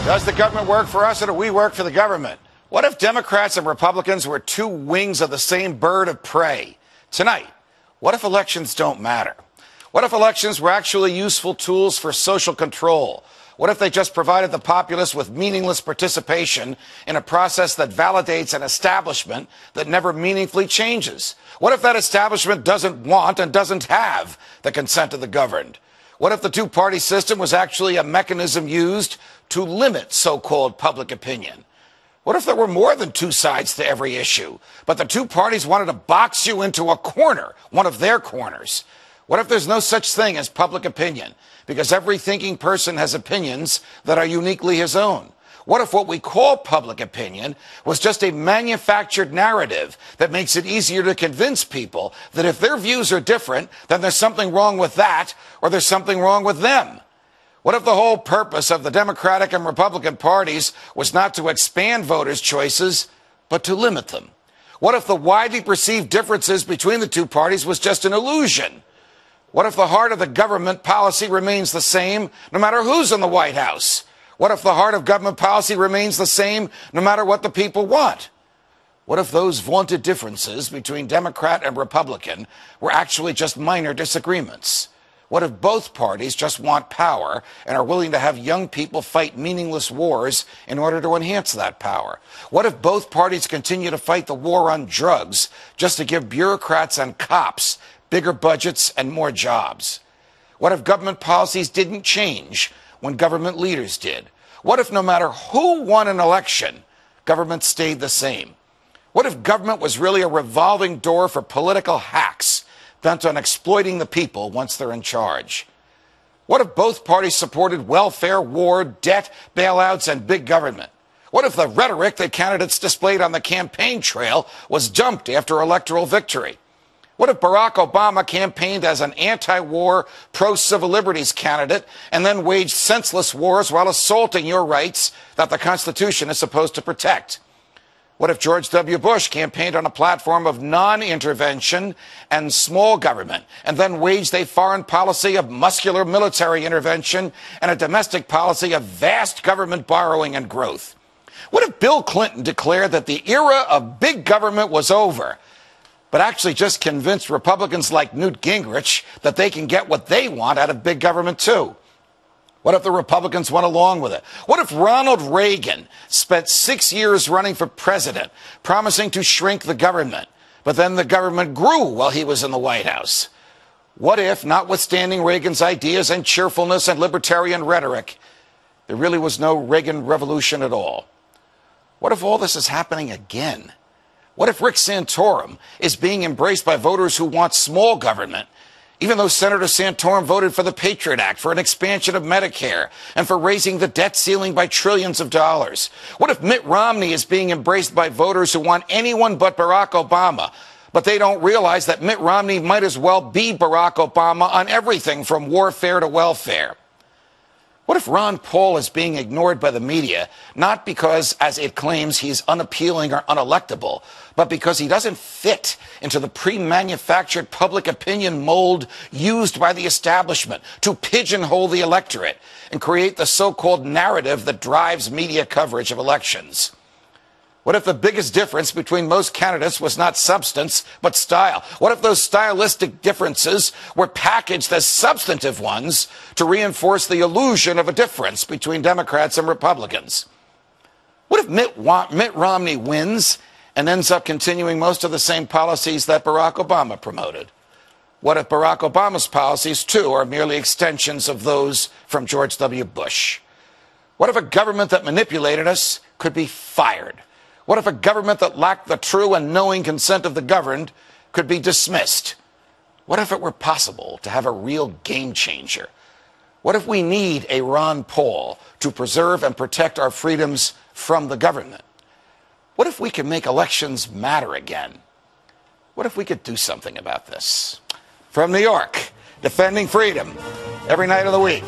Does the government work for us or do we work for the government? What if Democrats and Republicans were two wings of the same bird of prey? Tonight, what if elections don't matter? What if elections were actually useful tools for social control? What if they just provided the populace with meaningless participation in a process that validates an establishment that never meaningfully changes? What if that establishment doesn't want and doesn't have the consent of the governed? What if the two-party system was actually a mechanism used to limit so-called public opinion? What if there were more than two sides to every issue, but the two parties wanted to box you into a corner, one of their corners? What if there's no such thing as public opinion, because every thinking person has opinions that are uniquely his own? What if what we call public opinion was just a manufactured narrative that makes it easier to convince people that if their views are different, then there's something wrong with that, or there's something wrong with them? What if the whole purpose of the Democratic and Republican parties was not to expand voters' choices, but to limit them? What if the widely perceived differences between the two parties was just an illusion? What if the heart of the government policy remains the same no matter who's in the White House? What if the heart of government policy remains the same no matter what the people want? What if those vaunted differences between Democrat and Republican were actually just minor disagreements? What if both parties just want power and are willing to have young people fight meaningless wars in order to enhance that power? What if both parties continue to fight the war on drugs just to give bureaucrats and cops bigger budgets and more jobs? What if government policies didn't change when government leaders did? What if no matter who won an election, government stayed the same? What if government was really a revolving door for political hacks bent on exploiting the people once they're in charge? What if both parties supported welfare, war, debt, bailouts, and big government? What if the rhetoric that candidates displayed on the campaign trail was dumped after electoral victory? What if Barack Obama campaigned as an anti-war, pro-civil liberties candidate and then waged senseless wars while assaulting your rights that the Constitution is supposed to protect? What if George W. Bush campaigned on a platform of non-intervention and small government and then waged a foreign policy of muscular military intervention and a domestic policy of vast government borrowing and growth? What if Bill Clinton declared that the era of big government was over, but actually just convinced Republicans like Newt Gingrich that they can get what they want out of big government too? What if the Republicans went along with it? What if Ronald Reagan spent 6 years running for president, promising to shrink the government, but then the government grew while he was in the White House? What if, notwithstanding Reagan's ideas and cheerfulness and libertarian rhetoric, there really was no Reagan revolution at all? What if all this is happening again? What if Rick Santorum is being embraced by voters who want small government, even though Senator Santorum voted for the Patriot Act, for an expansion of Medicare, and for raising the debt ceiling by trillions of dollars? What if Mitt Romney is being embraced by voters who want anyone but Barack Obama, but they don't realize that Mitt Romney might as well be Barack Obama on everything from warfare to welfare? What if Ron Paul is being ignored by the media, not because, as it claims, he's unappealing or unelectable, but because he doesn't fit into the pre-manufactured public opinion mold used by the establishment to pigeonhole the electorate and create the so-called narrative that drives media coverage of elections? What if the biggest difference between most candidates was not substance, but style? What if those stylistic differences were packaged as substantive ones to reinforce the illusion of a difference between Democrats and Republicans? What if Mitt Romney wins and ends up continuing most of the same policies that Barack Obama promoted? What if Barack Obama's policies, too, are merely extensions of those from George W. Bush? What if a government that manipulated us could be fired? What if a government that lacked the true and knowing consent of the governed could be dismissed? What if it were possible to have a real game changer? What if we need a Ron Paul to preserve and protect our freedoms from the government? What if we could make elections matter again? What if we could do something about this? From New York, defending freedom every night of the week.